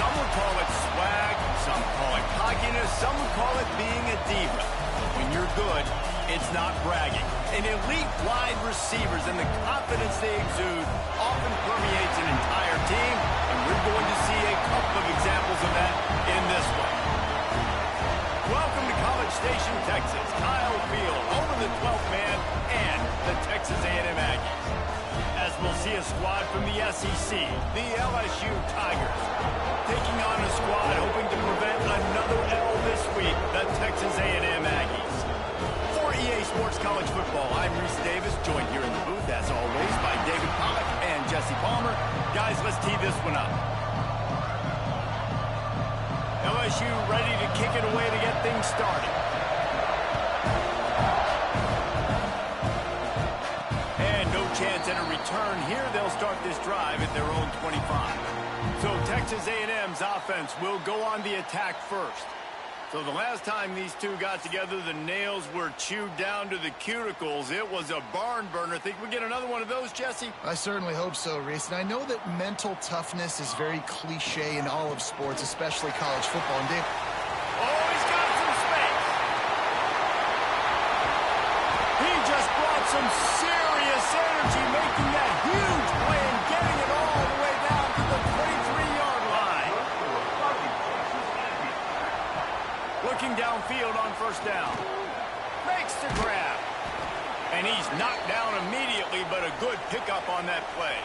Some would call it swag, some call it cockiness, some would call it being a diva. But when you're good, it's not bragging. An elite wide receivers and the confidence they exude often permeates an entire team, and we're going to see a couple of examples of that in this one. Welcome to College Station, Texas. Kyle Field over the 12th man and the Texas A&M Aggies. As we'll see a squad from the SEC, the LSU Tigers, taking on a squad hoping to prevent another L this week, the Texas A&M Aggies. For EA Sports College Football, I'm Reese Davis, joined here in the booth, as always, by David Pollack and Jesse Palmer. Guys, let's tee this one up. LSU ready to kick it away to get things started. And no chance at a return here. They'll start this drive at their own 25. So Texas A&M's offense will go on the attack first. So the last time these two got together, the nails were chewed down to the cuticles. It was a barn burner. Think we get another one of those, Jesse? I certainly hope so, Reese. And I know that mental toughness is very cliche in all of sports, especially college football. And Dave... Oh, he's got some space. He just brought some serious energy, making that huge play and getting it all the way down to the 23-yard line. Looking downfield on first down. Makes the grab. And he's knocked down immediately, but a good pickup on that play.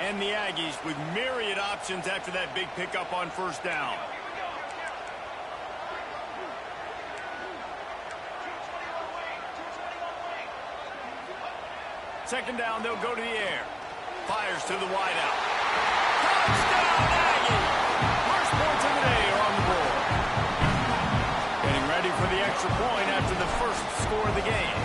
And the Aggies with myriad options after that big pickup on first down. Second down, they'll go to the air. Fires to the wideout. Touchdown, Aggies! First points of the day are on the board. Getting ready for the extra point after the first score of the game.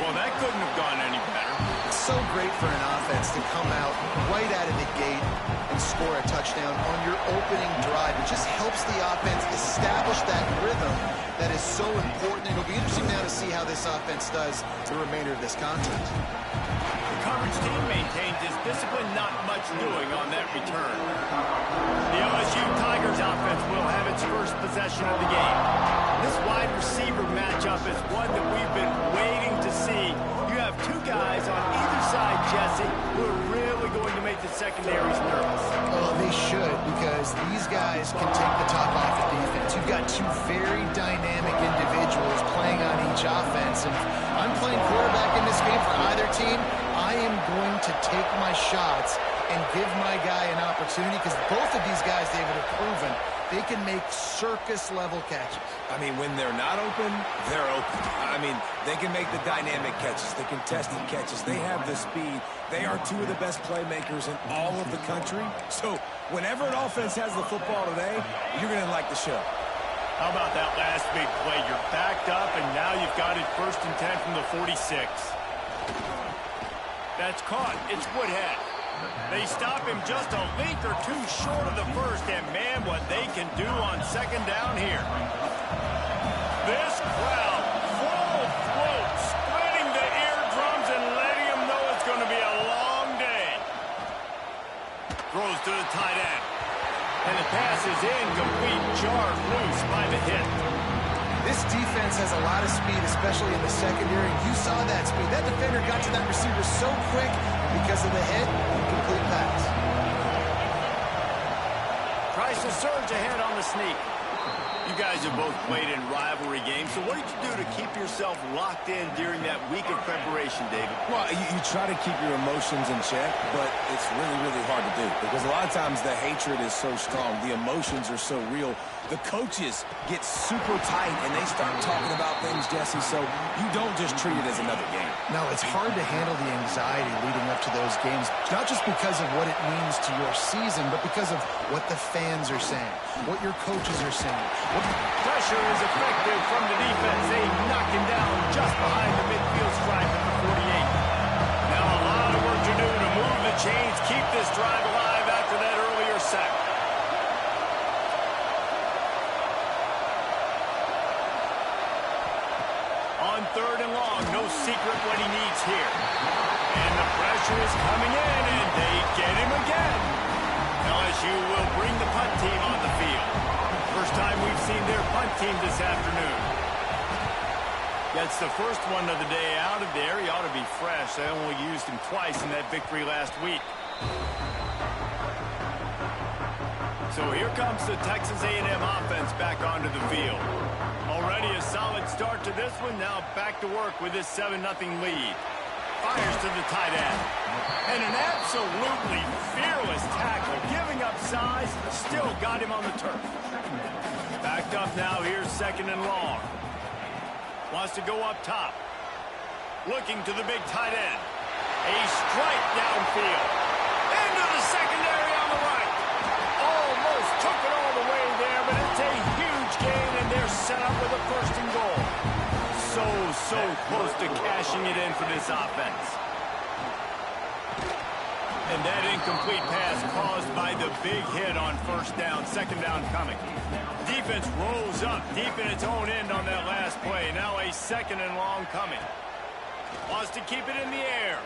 Well, that couldn't have gone any better. It's so great for an offense to come out right out of the gate and score a touchdown on your opening drive. It just helps the offense establish that rhythm that is so important. It'll be interesting now to see how this offense does the remainder of this contest. The coverage team maintained his discipline, not much doing on that return. The LSU Tigers offense will have its first possession of the game. This wide receiver matchup is one that we've been waiting to see. You have two guys on either side, Jesse, who are really going to make the secondaries nervous. Oh, they should, because these guys can take the top off the defense. You've got two very dynamic individuals playing on each offense, and I'm playing quarterback in this game for either team. I am going to take my shots and give my guy an opportunity, because both of these guys, David, have proven they can make circus-level catches. I mean, when they're not open, they're open. I mean, they can make the dynamic catches, the contested catches. They have the speed. They are two of the best playmakers in all of the country. So whenever an offense has the football today, you're going to like the show. How about that last big play? You're backed up, and now you've got it 1st and 10 from the 46. That's caught. It's Woodhead. They stop him just a link or two short of the first, and man, what they can do on second down here. This crowd, full throat, splitting the eardrums and letting them know it's going to be a long day. Throws to the tight end. And the pass is incomplete, jarred loose by the hit. This defense has a lot of speed, especially in the secondary. You saw that speed. That defender got to that receiver so quick, and because of the hit, incomplete pass. Tries to surge ahead on the sneak. You guys have both played in rivalry games, so what did you do to keep yourself locked in during that week of preparation, David? Well, you try to keep your emotions in check, but it's really, really hard to do, because a lot of times the hatred is so strong, the emotions are so real. The coaches get super tight, and they start talking about things, Jesse, so you don't just treat it as another game. No, it's hard to handle the anxiety leading up to those games, not just because of what it means to your season, but because of what the fans are saying, what your coaches are saying. Pressure is effective from the defense. They knock him down just behind the midfield stripe at the 48. Now a lot of work to do to move the chains, keep this drive alive after that earlier sack. On 3rd and long, no secret what he needs here. And the pressure is coming in, and they get him again. LSU will bring the punt team on the field. First time we've seen their punt team this afternoon. Gets the first one of the day out of there. He ought to be fresh. They only used him twice in that victory last week. So here comes the Texas A&M offense back onto the field. Already a solid start to this one. Now back to work with this 7-0 lead. Fires to the tight end. And an absolutely fearless tackle. Giving up size, still got him on the turf. Backed up now. Here's 2nd and long. Wants to go up top. Looking to the big tight end. A strike downfield. Into the secondary on the right. Almost took it all the way there, but it's a huge gain, and they're set up with a 1st and goal. So close to cashing it in for this offense. And that incomplete pass caused by the big hit on 1st down. 2nd down coming. Defense rolls up deep in its own end on that last play. Now a 2nd and long coming. Wants to keep it in the air.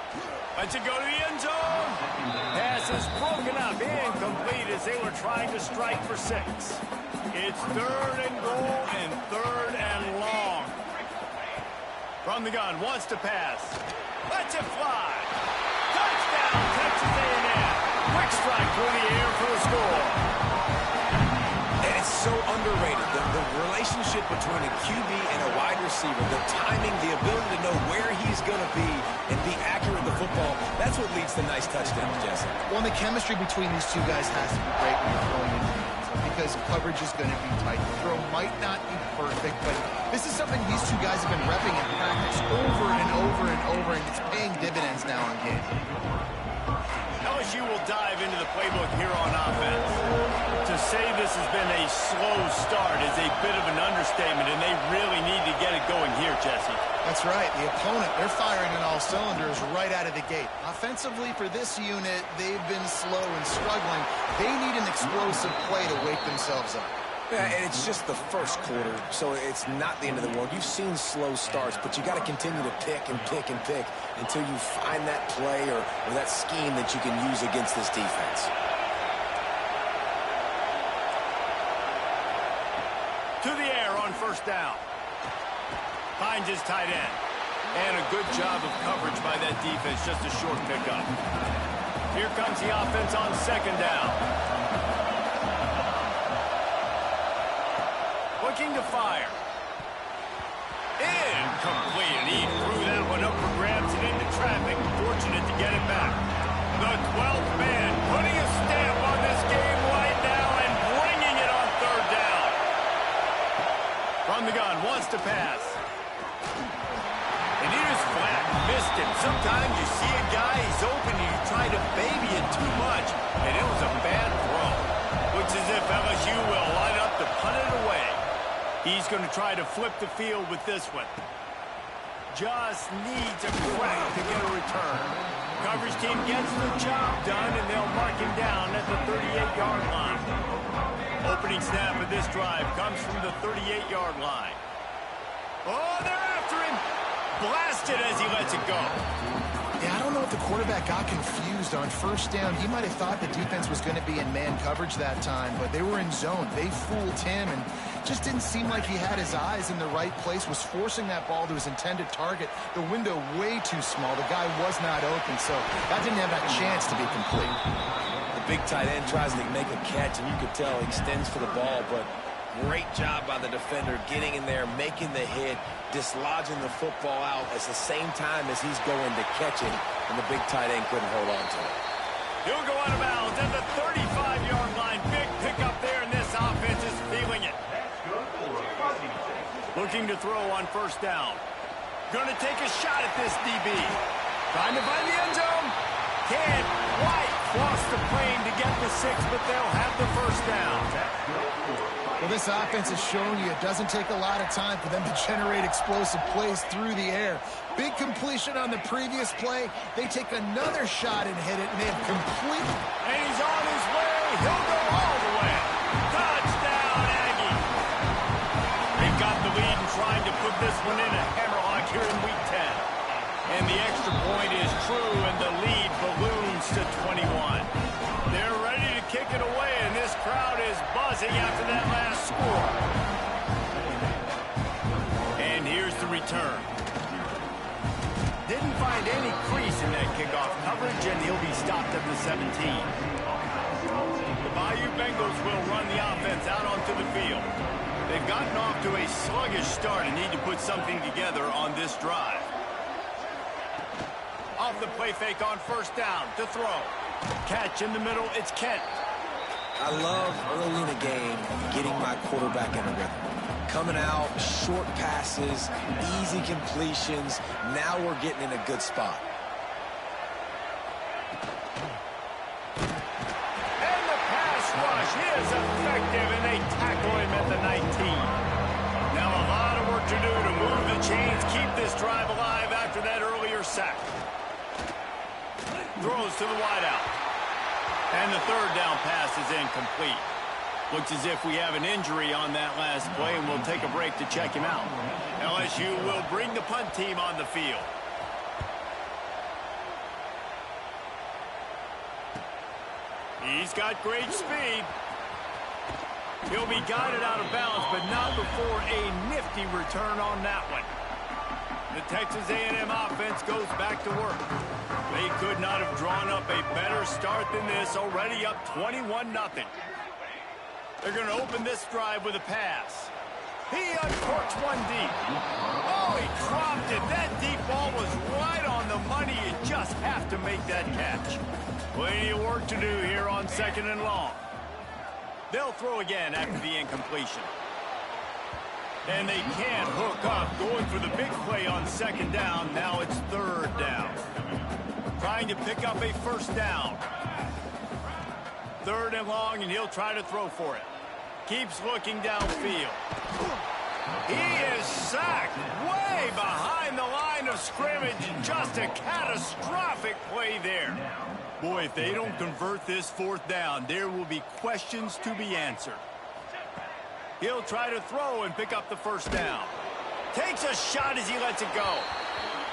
Lets it go to the end zone. Pass is broken up. Incomplete as they were trying to strike for 6. It's 3rd and goal and 3rd and long. From the gun, wants to pass. Lets it fly. Touchdown, Texas A&M. Quick strike through the air for the score. And it's so underrated. The relationship between a QB and a wide receiver, the timing, the ability to know where he's going to be and be accurate with the football, that's what leads to nice touchdowns, Jesse. Well, the chemistry between these two guys has to be great when you're throwing in hands because coverage is going to be tight. The throw might not be perfect, but this is something these two guys have been repping in practice over and over and over, and it's paying dividends now in game. LSU will dive into the playbook here on offense. To say this has been a slow start is a bit of an understatement, and they really need to get it going here, Jesse. That's right. The opponent, they're firing on all cylinders right out of the gate. Offensively, for this unit, they've been slow and struggling. They need an explosive play to wake themselves up. Yeah, and it's just the first quarter, so it's not the end of the world. You've seen slow starts, but you got to continue to pick and pick and pick until you find that play or that scheme that you can use against this defense. To the air on 1st down. Finds his tight end. And a good job of coverage by that defense, just a short pickup. Here comes the offense on 2nd down. Looking to fire. Incomplete. And he threw that one up for grabs and into traffic. Fortunate to get it back. The 12th man putting a stamp on this game right now and bringing it on 3rd down. From the gun, wants to pass. And he just flat missed him. Sometimes you see a guy, he's open, and you try to baby it too much. And it was a bad throw. Looks as if LSU will line up to punt it away. He's going to try to flip the field with this one. Just needs a crack to get a return. Coverage team gets the job done, and they'll mark him down at the 38-yard line. Opening snap of this drive comes from the 38-yard line. Oh, they're after him. Blasted as he lets it go. Yeah, I don't know if the quarterback got confused on 1st down. He might have thought the defense was going to be in man coverage that time, but they were in zone. They fooled him and just didn't seem like he had his eyes in the right place, was forcing that ball to his intended target. The window way too small. The guy was not open, so that didn't have that chance to be complete. The big tight end tries to make a catch, and you could tell he extends for the ball, but great job by the defender getting in there, making the hit, dislodging the football out at the same time as he's going to catch it, and the big tight end couldn't hold on to it. He'll go out of bounds at the 35-yard line. Big pickup there, and this offense is feeling it. Looking to throw on 1st down. Going to take a shot at this DB. Trying to find the end zone. Can't quite cross the plane to get the 6, but they'll have the 1st down. Well, this offense has shown you it doesn't take a lot of time for them to generate explosive plays through the air. Big completion on the previous play. They take another shot and hit it, and they have complete. And he's on his way. He'll go all the way. Touchdown, Aggie. They've got the lead and trying to put this one in a hammerlock here in Week 10. And the extra point is true, and the lead balloons to 21. They're ready to kick it away, and this crowd is buzzing after that last score. And here's the return. Didn't find any crease in that kickoff coverage, and he'll be stopped at the 17. The Bayou Bengals will run the offense out onto the field. They've gotten off to a sluggish start and need to put something together on this drive. Off the play fake on first down to throw. Catch in the middle, it's Kent. I love early in the game getting my quarterback in a rhythm. Coming out, short passes, easy completions. Now we're getting in a good spot. And the pass rush is effective, and they tackle him at the 19. Now a lot of work to do to move the chains, keep this drive alive after that earlier sack. Throws to the wideout. And the third down pass is incomplete. Looks as if we have an injury on that last play, and we'll take a break to check him out. LSU will bring the punt team on the field. He's got great speed. He'll be guided out of bounds, but not before a nifty return on that one. The Texas A&M offense goes back to work. They could not have drawn up a better start than this, already up 21-0. They're going to open this drive with a pass. He uncorks one deep. Oh, he dropped it. That deep ball was right on the money. You just have to make that catch. Plenty of work to do here on 2nd and long. They'll throw again after the incompletion. And they can't hook up, going for the big play on 2nd down. Now it's 3rd down. Trying to pick up a first down. 3rd and long, and he'll try to throw for it. Keeps looking downfield. He is sacked way behind the line of scrimmage. Just a catastrophic play there. Boy, if they don't convert this 4th down, there will be questions to be answered. He'll try to throw and pick up the first down. Takes a shot as he lets it go.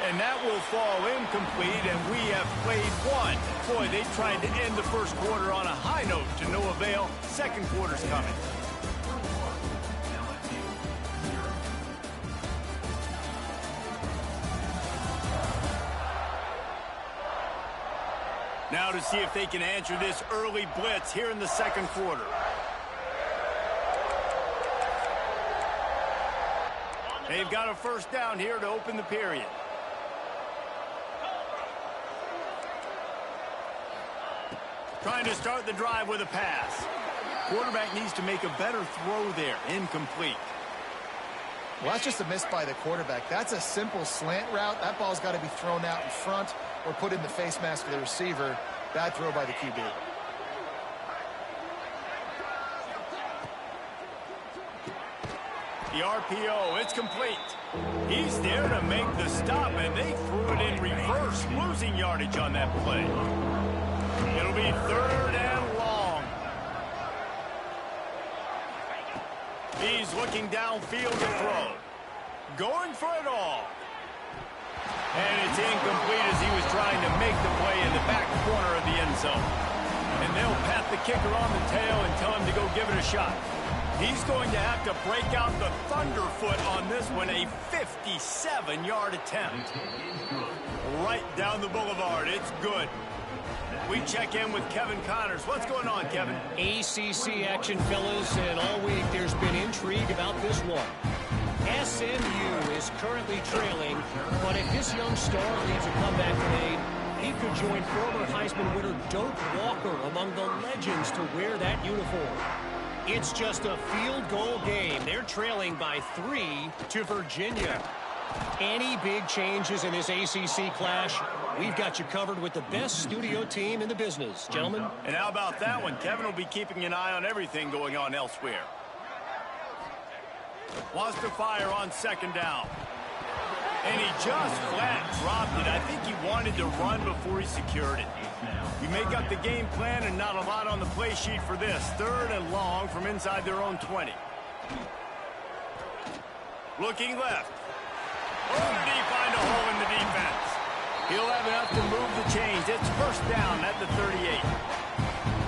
And that will fall incomplete, and we have played one. Boy, they tried to end the first quarter on a high note to no avail. 2nd quarter's coming. Now to see if they can answer this early blitz here in the 2nd quarter. They've got a first down here to open the period. Trying to start the drive with a pass. Quarterback needs to make a better throw there. Incomplete. Well, that's just a miss by the quarterback. That's a simple slant route. That ball's got to be thrown out in front or put in the face mask of the receiver. Bad throw by the QB. The RPO, it's complete. He's there to make the stop, and they threw it in reverse, losing yardage on that play. It'll be 3rd and long. He's looking downfield to throw. Going for it all. And it's incomplete as he was trying to make the play in the back corner of the end zone. And they'll pat the kicker on the tail and tell him to go give it a shot. He's going to have to break out the thunderfoot on this one, a 57-yard attempt. Right down the boulevard. It's good. We check in with Kevin Connors. What's going on, Kevin? ACC action, fellas, and all week there's been intrigue about this one. SMU is currently trailing, but if this young star leads a comeback today, he could join former Heisman winner Doak Walker among the legends to wear that uniform. It's just a field goal game. They're trailing by 3 to Virginia. Any big changes in this ACC clash, we've got you covered with the best studio team in the business, gentlemen. And how about that one? Kevin will be keeping an eye on everything going on elsewhere. Wants to fire on 2nd down. And he just flat dropped it. I think he wanted to run before he secured it. You make up the game plan and not a lot on the play sheet for this. 3rd and long from inside their own 20. Looking left. Oh, did he find a hole in the defense? He'll have enough to move the chains. It's first down at the 38.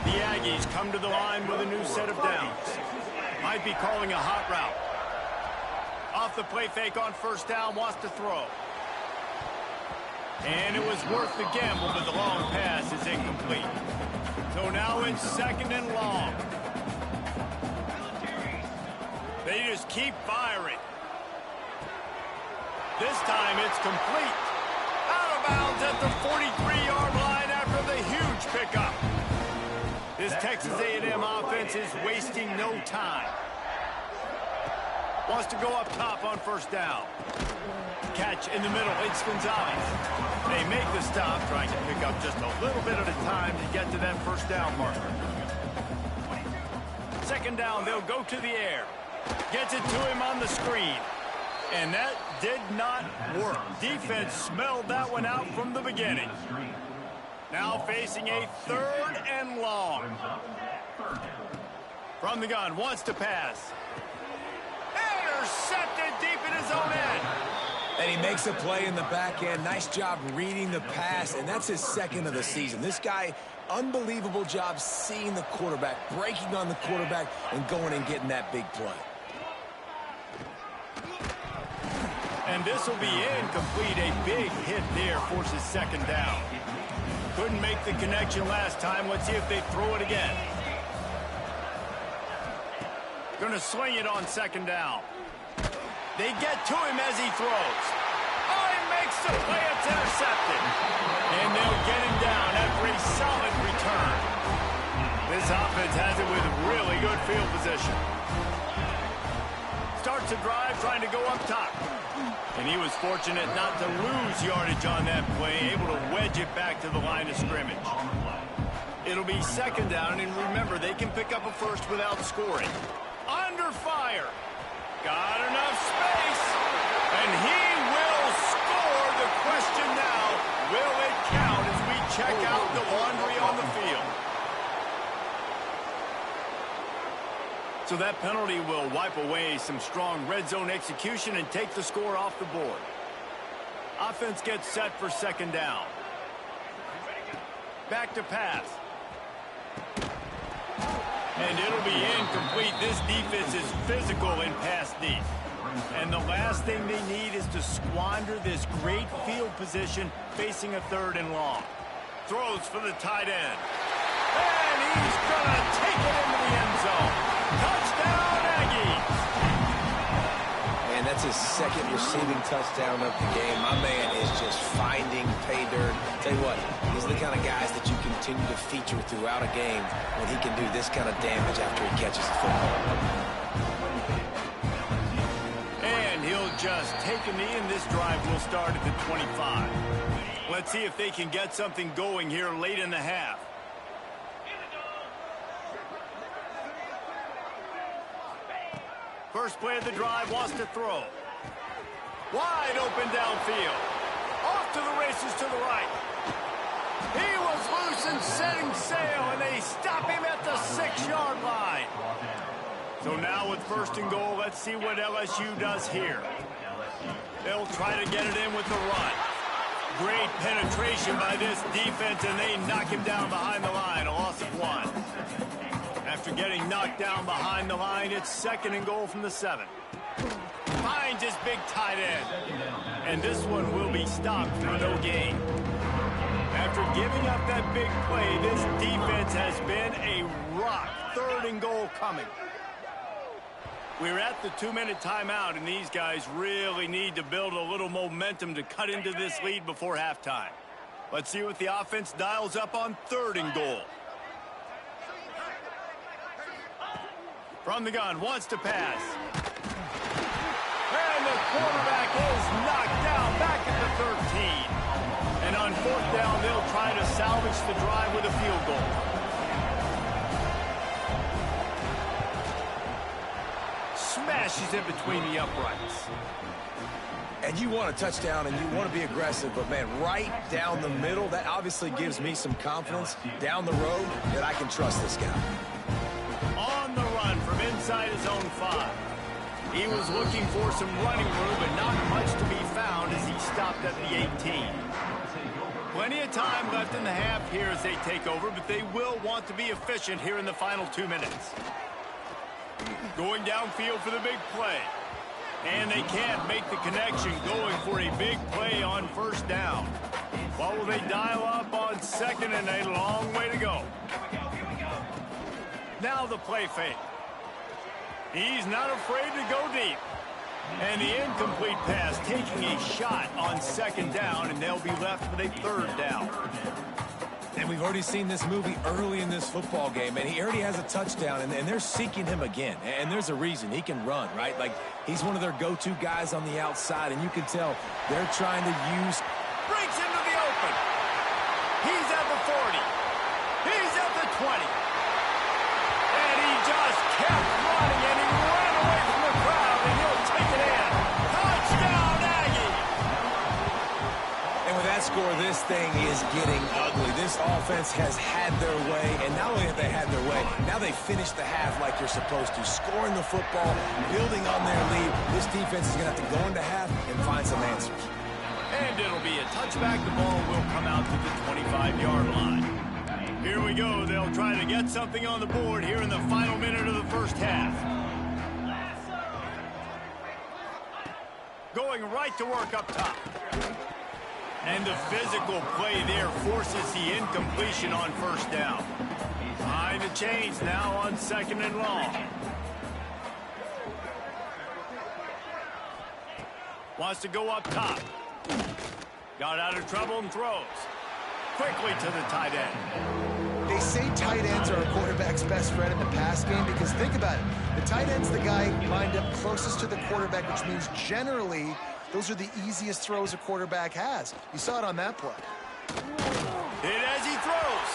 The Aggies come to the line with a new set of downs. Might be calling a hot route. Off the play fake on first down, wants to throw. And it was worth the gamble, but the long pass is incomplete. So now it's second and long. They just keep firing. This time it's complete. Out of bounds at the 43-yard line after the huge pickup. This Texas A&M offense is wasting no time. Wants to go up top on first down. Catch in the middle, it's Gonzalez. They make the stop, trying to pick up just a little bit at a time to get to that first down marker. Second down, they'll go to the air. Gets it to him on the screen. And that did not work. Defense smelled that one out from the beginning. Now facing a third and long. From the gun, wants to pass. Intercepted deep in his own end. And he makes a play in the back end. Nice job reading the pass, and that's his second of the season. This guy, unbelievable job seeing the quarterback, breaking on the quarterback, and going and getting that big play. And this will be incomplete. A big hit there forces second down. Couldn't make the connection last time. Let's see if they throw it again. Going to swing it on second down. They get to him as he throws. Oh, he makes the play. It's intercepted. And they'll get him down after a solid return. This offense has it with really good field position. Starts a drive trying to go up top. And he was fortunate not to lose yardage on that play, able to wedge it back to the line of scrimmage. It'll be second down, and remember, they can pick up a first without scoring. Under fire. Got enough space. And he will score. The question now, will it count as we check out the laundry on the field? So that penalty will wipe away some strong red zone execution and take the score off the board. Offense gets set for second down. Back to pass. And it'll be incomplete. This defense is physical in pass deep. And the last thing they need is to squander this great field position facing a third and long. Throws for the tight end. And he's going to take it into the end zone. Touchdown, Aggies! And that's his second receiving touchdown of the game. My man is just finding pay dirt. Tell you what, these are the kind of guys that you continue to feature throughout a game when he can do this kind of damage after he catches the football. And he'll just take a knee, and this drive will start at the 25. Let's see if they can get something going here late in the half. First play of the drive, wants to throw. Wide open downfield. Off to the races to the right. He was loose and setting sail, and they stop him at the 6-yard line. So now with first and goal, let's see what LSU does here. They'll try to get it in with the run. Great penetration by this defense, and they knock him down behind the line, a loss of 1. After getting knocked down behind the line, it's second and goal from the 7. Finds his big tight end. And this one will be stopped for no gain. After giving up that big play, this defense has been a rock. Third and goal coming. We're at the 2-minute timeout, and these guys really need to build a little momentum to cut into this lead before halftime. Let's see what the offense dials up on third and goal. From the gun, wants to pass. And the quarterback is knocked down back at the 13. And on fourth down, they'll try to salvage the drive with a field goal. Smashes it between the uprights. And you want a touchdown and you want to be aggressive, but man, right down the middle, that obviously gives me some confidence down the road that I can trust this guy. On the run from inside his own 5. He was looking for some running room, but not much to be found as he stopped at the 18. Plenty of time left in the half here as they take over, but they will want to be efficient here in the final 2 minutes. Going downfield for the big play. And they can't make the connection going for a big play on first down. What will they dial up on second and a long way to go? Now the play fake. He's not afraid to go deep. And the incomplete pass taking a shot on second down, and they'll be left with a third down. And we've already seen this movie early in this football game, and he already has a touchdown, and they're seeking him again. And there's a reason. He can run, right? Like, he's one of their go-to guys on the outside, and you can tell they're trying to use... Breaks into the open. He's at the 40. He's at the 20. And he just kept running, and he ran away from the crowd, and he'll take it in. Touchdown, Aggie! And with that score, this thing is getting ugly. This offense has had their way, and not only have they had their way, now they finish the half like you're supposed to, scoring the football, building on their lead. This defense is going to have to go into half and find some answers. And it'll be a touchback. The ball will come out to the 25-yard line. Here we go. They'll try to get something on the board here in the final minute of the first half. Going right to work up top. And the physical play there forces the incompletion on first down. Behind the chains now on second and long. Wants to go up top. Got out of trouble and throws. Quickly to the tight end. They say tight ends are a quarterback's best friend in the pass game because think about it. The tight end's the guy lined up closest to the quarterback, which means generally those are the easiest throws a quarterback has. You saw it on that play. Hit as he throws.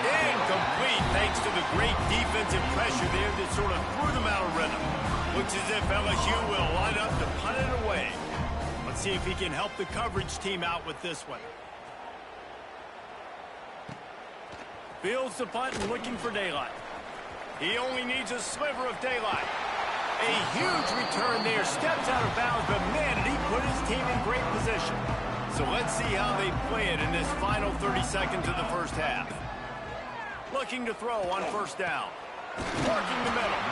Incomplete thanks to the great defensive pressure there that sort of threw them out of rhythm. Looks as if LSU will line up to punt it away. Let's see if he can help the coverage team out with this one. Fields the punt and looking for daylight. He only needs a sliver of daylight. A huge return there. Steps out of bounds, but man, did he put his team in great position. So let's see how they play it in this final 30 seconds of the first half. Looking to throw on first down. Working the middle.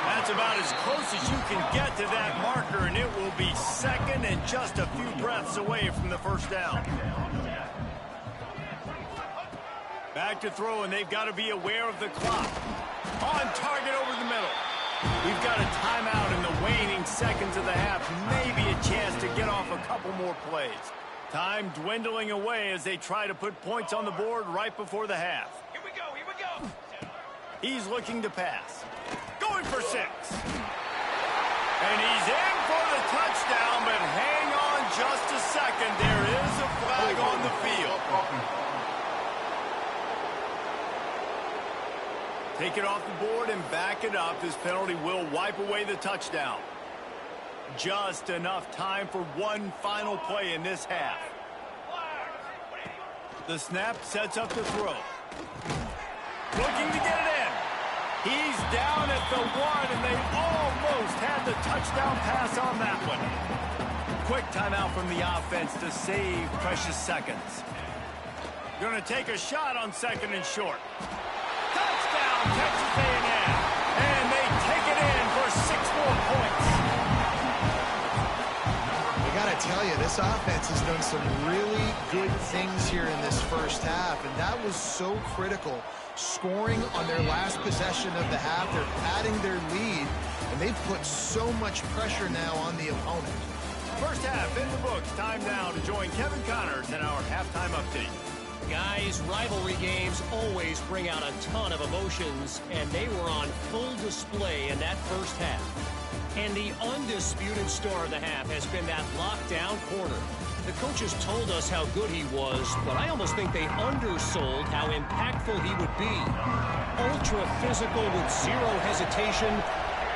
That's about as close as you can get to that marker, and it will be second and just a few breaths away from the first down. Back to throw, and they've got to be aware of the clock. On target over the middle. We've got a timeout in the waning seconds of the half. Maybe a chance to get off a couple more plays. Time dwindling away as they try to put points on the board right before the half. Here we go, here we go. He's looking to pass. Going for 6. And he's in for the touchdown, but hang on just a second. There is a flag on the field. Take it off the board and back it up. This penalty will wipe away the touchdown. Just enough time for one final play in this half. The snap sets up the throw. Looking to get it in. He's down at the 1, and they almost had the touchdown pass on that one. Quick timeout from the offense to save precious seconds. Going to take a shot on second and short. Touchdown, Texas A&M. And they take it in for 6 more points. I gotta tell you, this offense has done some really good things here in this first half, and that was so critical. Scoring on their last possession of the half, they're padding their lead, and they've put so much pressure now on the opponent. First half in the books. Time now to join Kevin Connors in our halftime update. Guys, rivalry games always bring out a ton of emotions, and they were on full display in that first half. And the undisputed star of the half has been that lockdown corner. The coaches told us how good he was, but I almost think they undersold how impactful he would be. Ultra physical with zero hesitation,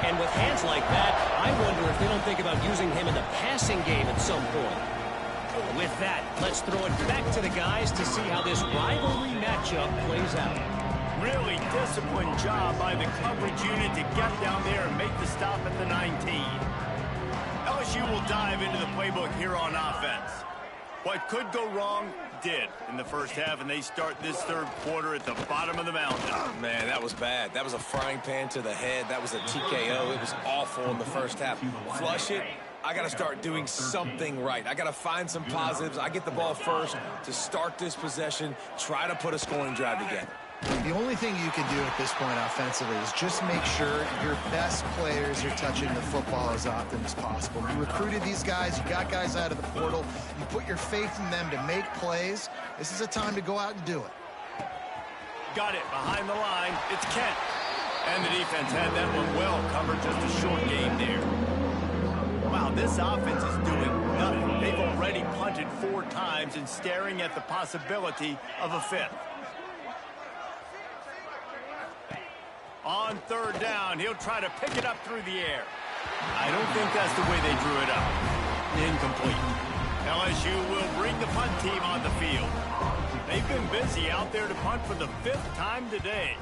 and with hands like that, I wonder if they don't think about using him in the passing game at some point. With that, let's throw it back to the guys to see how this rivalry matchup plays out. Really disciplined job by the coverage unit to get down there and make the stop at the 19. LSU will dive into the playbook here on offense. What could go wrong did in the first half, and they start this third quarter at the bottom of the mountain. Man, that was bad. That was a frying pan to the head. That was a TKO. It was awful in the first half. Flush it. I got to start doing something right. I got to find some positives. I get the ball first to start this possession, try to put a scoring drive together. The only thing you can do at this point offensively is just make sure your best players are touching the football as often as possible. You recruited these guys. You got guys out of the portal. You put your faith in them to make plays. This is a time to go out and do it. Got it behind the line. It's Kent. And the defense had that one well covered. Just a short game there. Wow, this offense is doing nothing. They've already punted 4 times and staring at the possibility of a 5th. On third down, he'll try to pick it up through the air. I don't think that's the way they drew it up. Incomplete. LSU will bring the punt team on the field. They've been busy out there to punt for the 5th time today.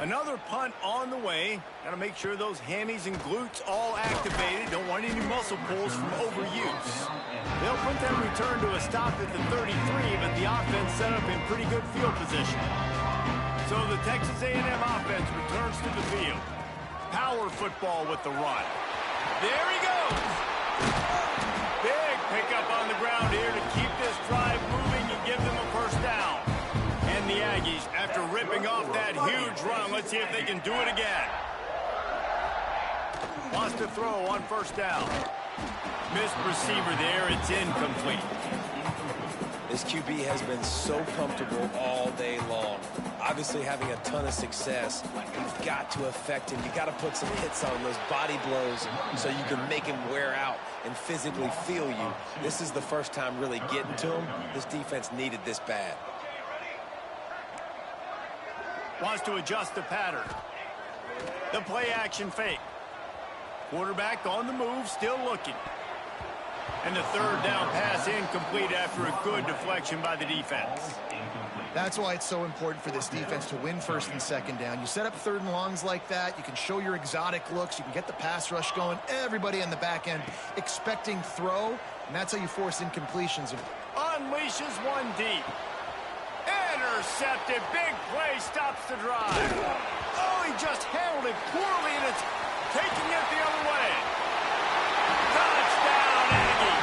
Another punt on the way. Got to make sure those hammies and glutes all activated. Don't want any muscle pulls from overuse. They'll put that return to a stop at the 33, but the offense set up in pretty good field position. So the Texas A&M offense returns to the field. Power football with the run. There he goes. Big pickup on the ground here to keep this drive moving and give them a first down. And the Aggies, after ripping off that huge run, let's see if they can do it again. Wants to throw on first down. Missed receiver there. It's incomplete. This QB has been so comfortable all day long. Obviously having a ton of success. You've got to affect him. You've got to put some hits on those body blows so you can make him wear out and physically feel you. This is the first time really getting to him. This defense needed this bad. Wants to adjust the pattern. The play action fake. Quarterback on the move, still looking. And the third down pass incomplete after a good deflection by the defense. That's why it's so important for this defense to win first and second down. You set up third and longs like that. You can show your exotic looks. You can get the pass rush going. Everybody on the back end expecting throw, and that's how you force incompletions. Unleashes one deep. Intercepted. Big play stops the drive. Oh, he just handled it poorly, and it's taking it the other way. Touchdown, Aggie.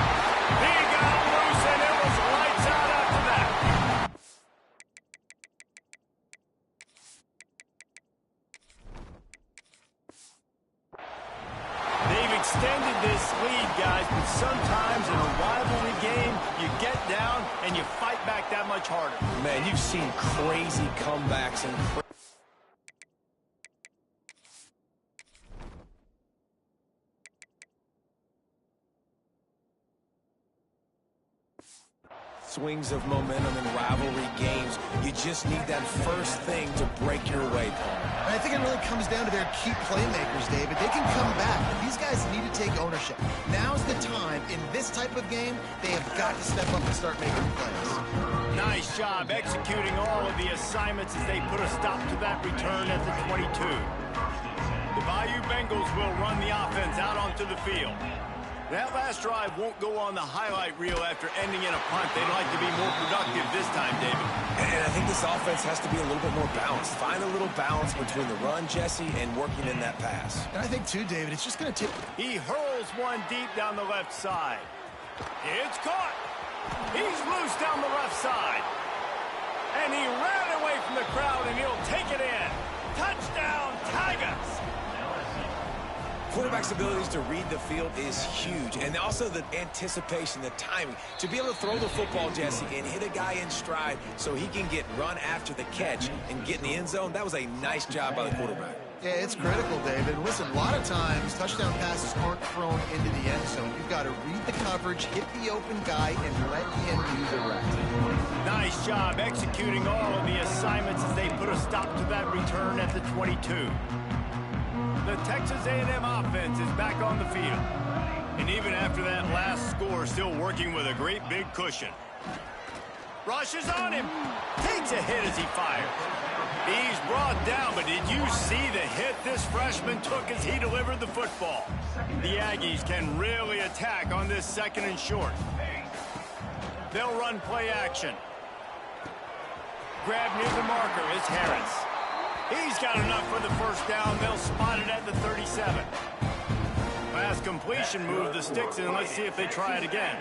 He got loose, and it was lights out after that. They've extended this lead, guys, but sometimes in a rivalry game, you get down and you fight back that much harder. Man, you've seen crazy comebacks and swings of momentum in rivalry games. You just need that first thing to break your way, Paul. And I think it really comes down to their key playmakers, David. They can come back, but these guys need to take ownership. Now's the time. In this type of game, they have got to step up and start making plays. Nice job executing all of the assignments as they put a stop to that return at the 22. The Bayou Bengals will run the offense out onto the field. That last drive won't go on the highlight reel after ending in a punt. They'd like to be more productive this time, David. And I think this offense has to be a little bit more balanced. Find a little balance between the run, Jesse, and working in that pass. And I think, too, David, it's just going to take... He hurls one deep down the left side. It's caught. He's loose down the left side. And he ran away from the crowd, and he'll take it in. Touchdown, Tigers! Quarterback's abilities to read the field is huge, and also the anticipation, the timing. To be able to throw the football, Jesse, and hit a guy in stride so he can get run after the catch and get in the end zone, that was a nice job by the quarterback. Yeah, it's critical, David. Listen, a lot of times, touchdown passes aren't thrown into the end zone. You've got to read the coverage, hit the open guy, and let him do the rest. Nice job executing all of the assignments as they put a stop to that return at the 22. The Texas A&M offense is back on the field. And even after that last score, still working with a great big cushion. Rushes on him. Takes a hit as he fires. He's brought down, but did you see the hit this freshman took as he delivered the football? The Aggies can really attack on this second and short. They'll run play action. Grab near the marker is Harris. He's got enough for the first down. They'll spot it at the 37. Pass completion, move the sticks in. Let's see if they try it again.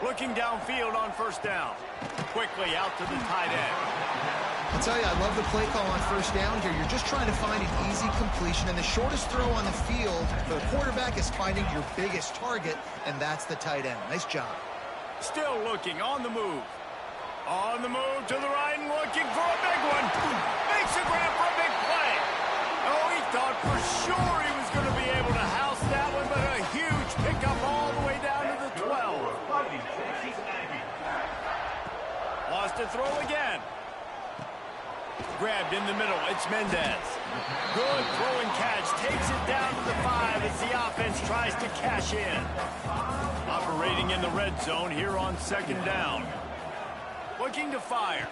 Looking downfield on first down. Quickly out to the tight end. I'll tell you, I love the play call on first down here. You're just trying to find an easy completion, and the shortest throw on the field for the quarterback is finding your biggest target, and that's the tight end. Nice job. Still looking on the move. On the move to the right and looking for a big one. Makes a grab for a big play. Oh, he thought for sure he was going to be able to house that one, but a huge pickup all the way down to the 12. Lost to throw again. Grabbed in the middle. It's Mendez. Good throw and catch. Takes it down to the 5 as the offense tries to cash in. Operating in the red zone here on second down. Looking to fire.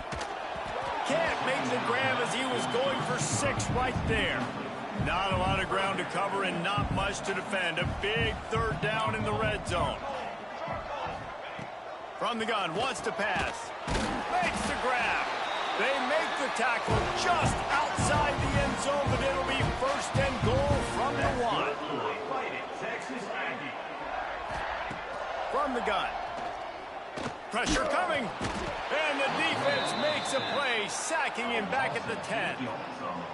Can't make the grab as he was going for 6 right there. Not a lot of ground to cover and not much to defend. A big third down in the red zone. From the gun, wants to pass. Makes the grab. They make the tackle just outside the end zone, but it'll be first and goal from the 1. From the gun. Pressure coming. And the defense makes a play, sacking him back at the 10.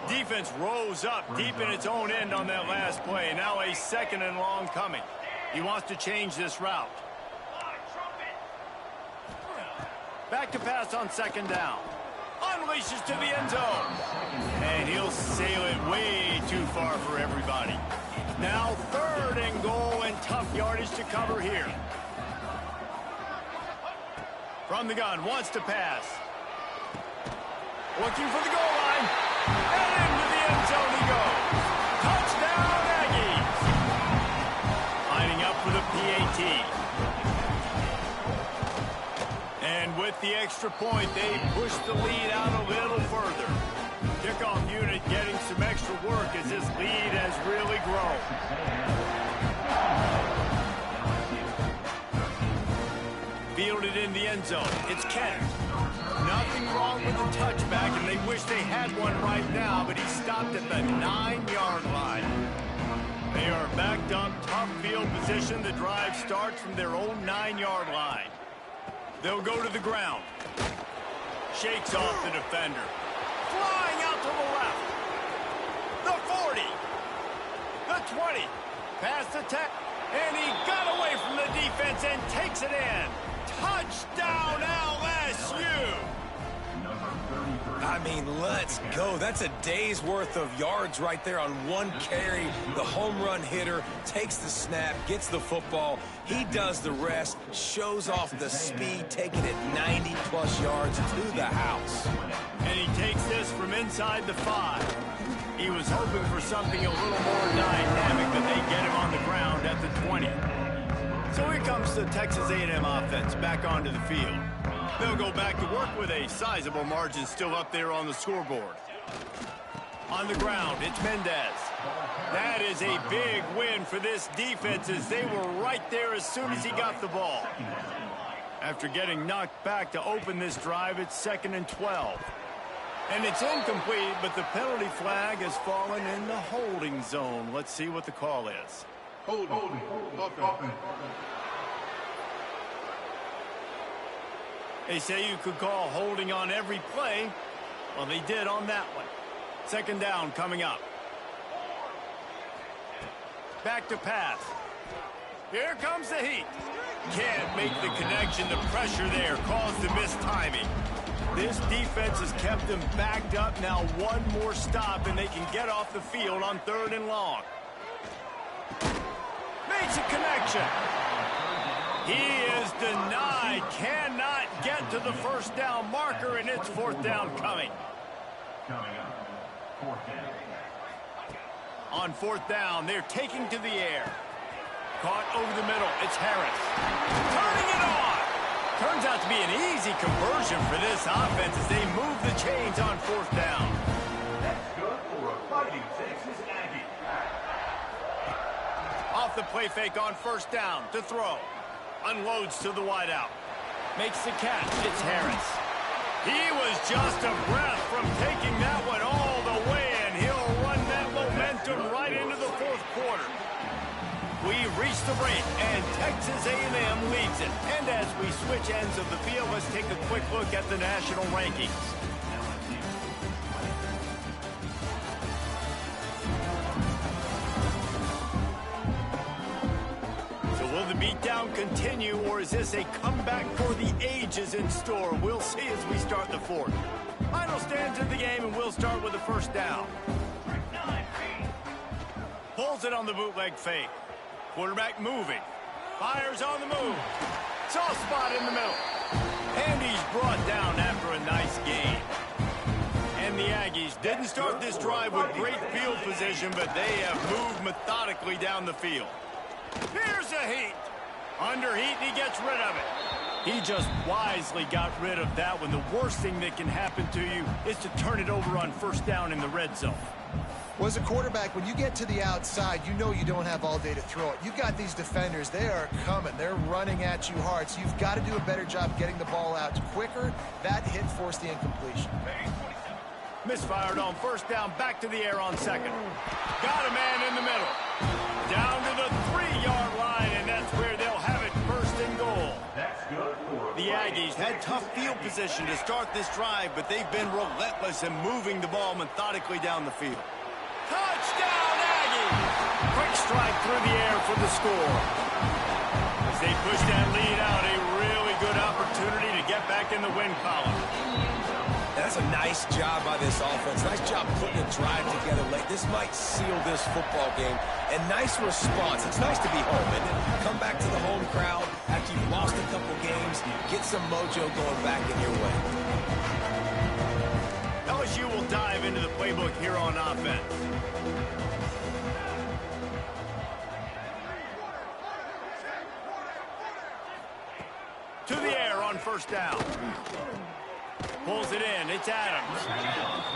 Defense rose up deep in its own end on that last play. Now a second and long coming. He wants to change this route. Back to pass on second down. Unleashes to the end zone. And he'll sail it way too far for everybody. Now third and goal and tough yardage to cover here. From the gun, wants to pass. Looking for the goal line. And into the end zone he goes. Touchdown, Aggies. Lining up for the PAT. And with the extra point, they push the lead out a little further. Kickoff unit getting some extra work as this lead has really grown. Fielded in the end zone. It's Kent. Nothing wrong with the touchback, and they wish they had one right now, but he stopped at the 9-yard line. They are backed up, tough field position. The drive starts from their own 9-yard line. They'll go to the ground. Shakes off the defender. Flying out to the left. The 40. The 20. Past the 10. And he got away from the defense and takes it in. Touchdown, LSU! I mean, let's go. That's a day's worth of yards right there on one carry. The home run hitter takes the snap, gets the football. He does the rest, shows off the speed, taking it 90-plus yards to the house. And he takes this from inside the 5. He was hoping for something a little more dynamic, but they get him on the ground at the 20. So here comes the Texas A&M offense back onto the field. They'll go back to work with a sizable margin still up there on the scoreboard. On the ground, it's Mendez. That is a big win for this defense as they were right there as soon as he got the ball. After getting knocked back to open this drive, it's 2nd and 12. And it's incomplete, but the penalty flag has fallen in the holding zone. Let's see what the call is. Holding. They say you could call holding on every play. Well, they did on that one. 2nd down coming up. Back to pass. Here comes the heat. Can't make the connection. The pressure there caused the mistiming. This defense has kept them backed up. Now one more stop, and they can get off the field on 3rd and long. Makes a connection. He is denied. Cannot get to the first down marker, and it's 4th down coming. On 4th down, they're taking to the air. Caught over the middle. It's Harris. Turning it on. Turns out to be an easy conversion for this offense as they move the chains on 4th down. That's good for a fighting Texas Aggie. Off the play fake on 1st down to throw. Unloads to the wideout. Makes the catch. It's Harris. He was just a breath from taking that one all the way, and he'll run that momentum right into the fourth quarter. We've reached the break, and Texas A&M leads it. And as we switch ends of the field, let's take a quick look at the national rankings. Will the beatdown continue, or is this a comeback for the ages in store? We'll see as we start the fourth. Final stands in the game, and we'll start with the first down. Pulls it on the bootleg fake. Quarterback moving. Fires on the move. Soft spot in the middle. And he's brought down after a nice gain. And the Aggies didn't start this drive with great field position, but they have moved methodically down the field. Here's a heat. Under heat, and he gets rid of it. He just wisely got rid of that one. The worst thing that can happen to you is to turn it over on first down in the red zone. Well, as a quarterback, when you get to the outside, you know you don't have all day to throw it. You've got these defenders. They are coming. They're running at you hard. So you've got to do a better job getting the ball out quicker. That hit forced the incompletion. Misfired on first down, back to the air on second. Got a man in the middle. Down to the 3-yard line, and that's where they'll have it, first and goal. The Aggies had tough field position to start this drive, but they've been relentless in moving the ball methodically down the field. Touchdown, Aggies! Quick strike through the air for the score. As they push that lead out, a really good opportunity to get back in the win column. That's a nice job by this offense. Nice job putting a drive together late. This might seal this football game. And nice response. It's nice to be home, isn't it? Come back to the home crowd after you've lost a couple games. Get some mojo going back in your way. LSU will dive into the playbook here on offense. To the air on first down. Pulls it in. It's Adams.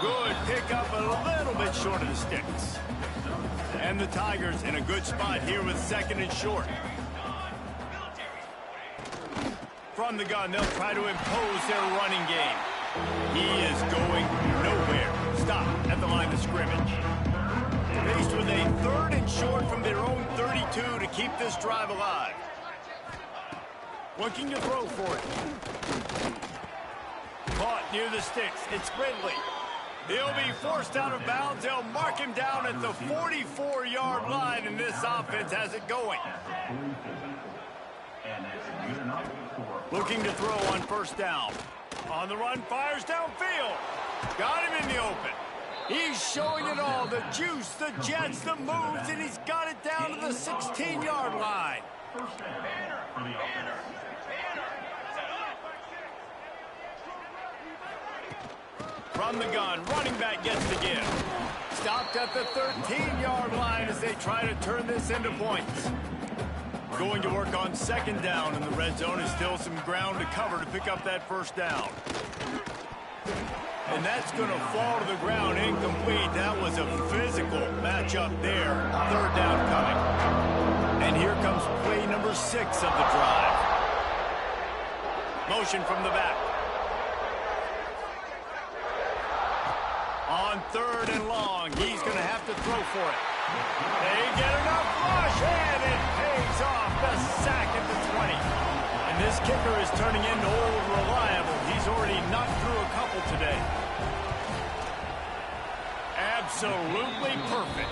Good pickup, a little bit short of the sticks. And the Tigers in a good spot here with second and short. From the gun, they'll try to impose their running game. He is going nowhere. Stop at the line of scrimmage. Faced with a third and short from their own 32 to keep this drive alive. Looking to throw for it. Caught near the sticks. It's Ridley. He'll be forced out of bounds. They'll mark him down at the 44-yard line, and this offense has it going. Looking to throw on first down. On the run, fires downfield. Got him in the open. He's showing it all. The juice, the jets, the moves, and he's got it down to the 16-yard line. From the gun, running back gets the give. Stopped at the 13-yard line as they try to turn this into points. Going to work on second down in the red zone. Is still some ground to cover to pick up that first down. And that's going to fall to the ground incomplete. That was a physical matchup there. Third down coming. And here comes play number 6 of the drive. Motion from the back. On third and long, he's going to have to throw for it. They get enough rush, and it pays off. The sack at the 20. And this kicker is turning into old reliable. He's already knocked through a couple today. Absolutely perfect.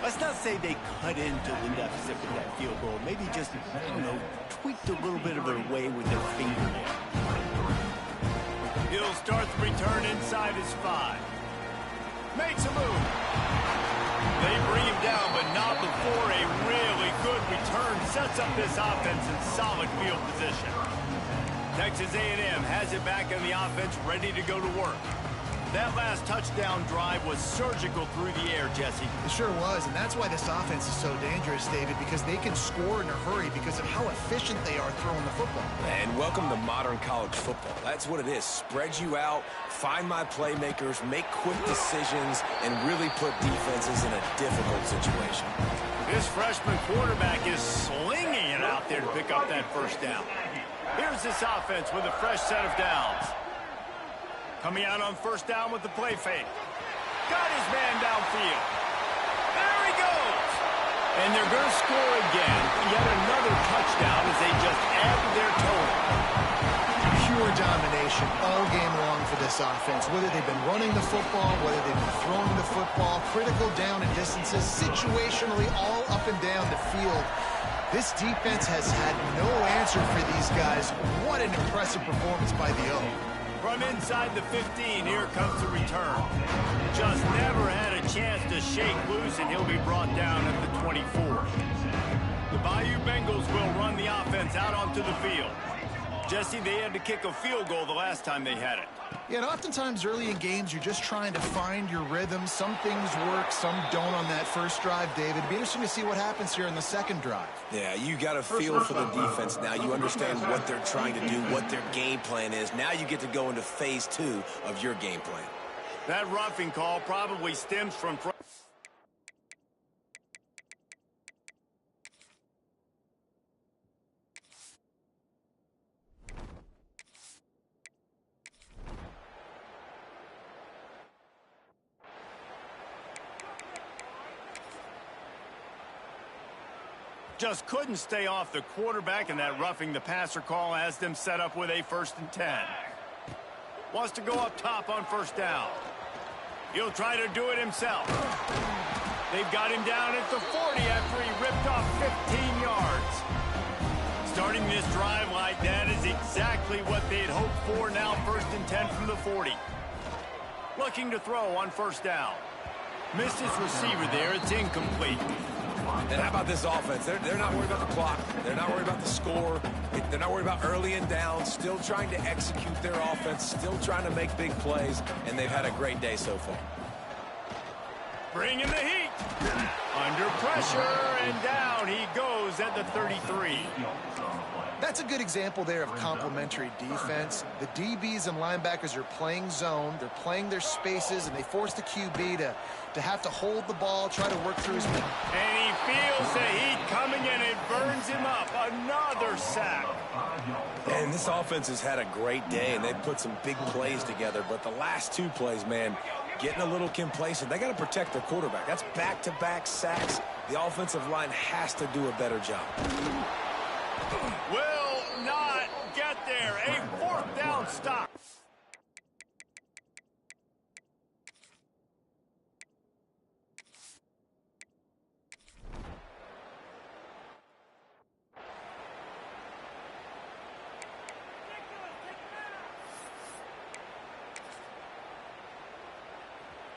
Let's not say they cut into the deficit with that field goal. Maybe just, tweaked a little bit of their way with their fingernail. He'll start the return inside his 5. Makes a move. They bring him down, but not before a really good return sets up this offense in solid field position. Texas A&M has it back in the offense, ready to go to work. That last touchdown drive was surgical through the air, Jesse. It sure was, and that's why this offense is so dangerous, David, because they can score in a hurry because of how efficient they are throwing the football. And welcome to modern college football. That's what it is. Spread you out, find my playmakers, make quick decisions, and really put defenses in a difficult situation. This freshman quarterback is slinging it out out there to pick up that first down. Here's this offense with a fresh set of downs. Coming out on first down with the play fake. Got his man downfield. There he goes. And they're going to score again. Yet another touchdown as they just add to their total. Pure domination all game long for this offense. Whether they've been running the football, whether they've been throwing the football, critical down and distances, situationally all up and down the field. This defense has had no answer for these guys. What an impressive performance by the O. From inside the 15, here comes the return. Just never had a chance to shake loose, and he'll be brought down at the 24. The Bayou Bengals will run the offense out onto the field. Jesse, they had to kick a field goal the last time they had it. Yeah, and oftentimes early in games, you're just trying to find your rhythm. Some things work, some don't on that first drive, David. It'd be interesting to see what happens here in the second drive. Yeah, you got a feel for the defense now. You understand what they're trying to do, what their game plan is. Now you get to go into phase 2 of your game plan. That roughing call probably stems from... Just couldn't stay off the quarterback, and that roughing the passer call has them set up with a 1st and 10. Wants to go up top on first down. He'll try to do it himself. They've got him down at the 40 after he ripped off 15 yards. Starting this drive like that is exactly what they'd hoped for. Now 1st and 10 from the 40. Looking to throw on first down. Missed his receiver there. It's incomplete. And how about this offense? They're not worried about the clock. They're not worried about the score. They're not worried about early and down. Still trying to execute their offense. Still trying to make big plays. And they've had a great day so far. Bringing the heat. Under pressure, and down he goes at the 33. That's a good example there of complementary defense. The DBs and linebackers are playing zone. They're playing their spaces, and they force the QB to have to hold the ball, try to work through his... And he feels the heat coming, and it burns him up. Another sack. And this offense has had a great day, and they've put some big plays together. But the last 2 plays, man, getting a little complacent. They got to protect their quarterback. That's back-to-back sacks. The offensive line has to do a better job. Will not get there. A 4th down stop.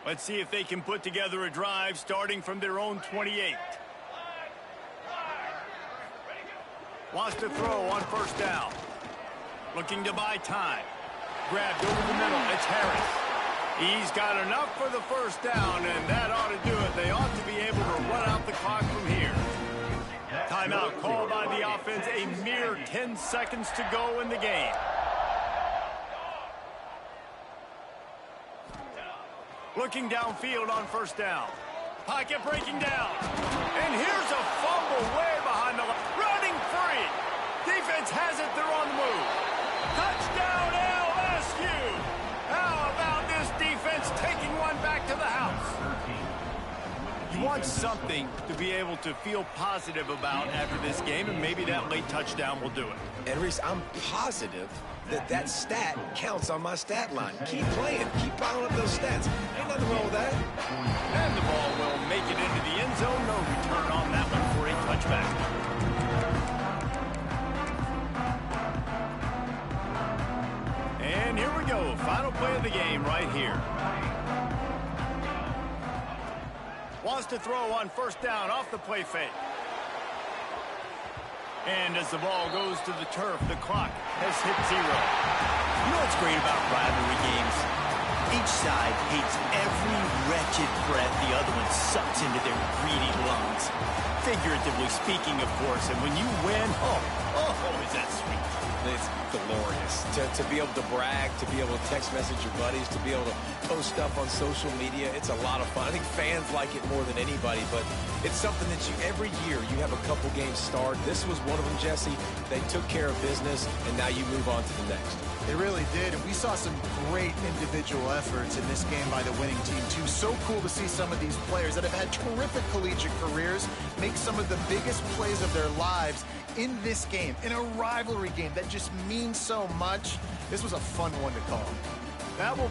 Let's see if they can put together a drive starting from their own 28. Wants to throw on first down. Looking to buy time. Grabbed over the middle. It's Harris. He's got enough for the first down, and that ought to do it. They ought to be able to run out the clock from here. Timeout called by the offense. A mere 10 seconds to go in the game. Looking downfield on first down. Pocket breaking down. And here's a fumble way behind the line. Running free. Defense has it. They're on the move. Touchdown LSU. How about this defense taking one back to the house? You want something to be able to feel positive about after this game, and maybe that late touchdown will do it. And Reese, I'm positive that stat counts on my stat line. Keep playing. Keep piling up those stats. Ain't nothing wrong with that. And the ball will make it into the end zone. No return on that one for a touchback. And here we go. Final play of the game right here. Wants to throw on first down off the play fake. And as the ball goes to the turf, the clock has hit 0. You know what's great about rivalry games? Each side hates every wretched breath the other one sucks into their greedy lungs. Figuratively speaking, of course, and when you win, oh, is that sweet. It's glorious. to be able to brag, to be able to text message your buddies, to be able to post stuff on social media. It's a lot of fun. I think fans like it more than anybody, but it's something that every year you have a couple games start. This was one of them, Jesse. They took care of business, and now you move on to the next. They really did, and we saw some great individual efforts in this game by the winning team, too. So cool to see some of these players that have had terrific collegiate careers make some of the biggest plays of their lives in this game, in a rivalry game that just means so much. This was a fun one to call. That will put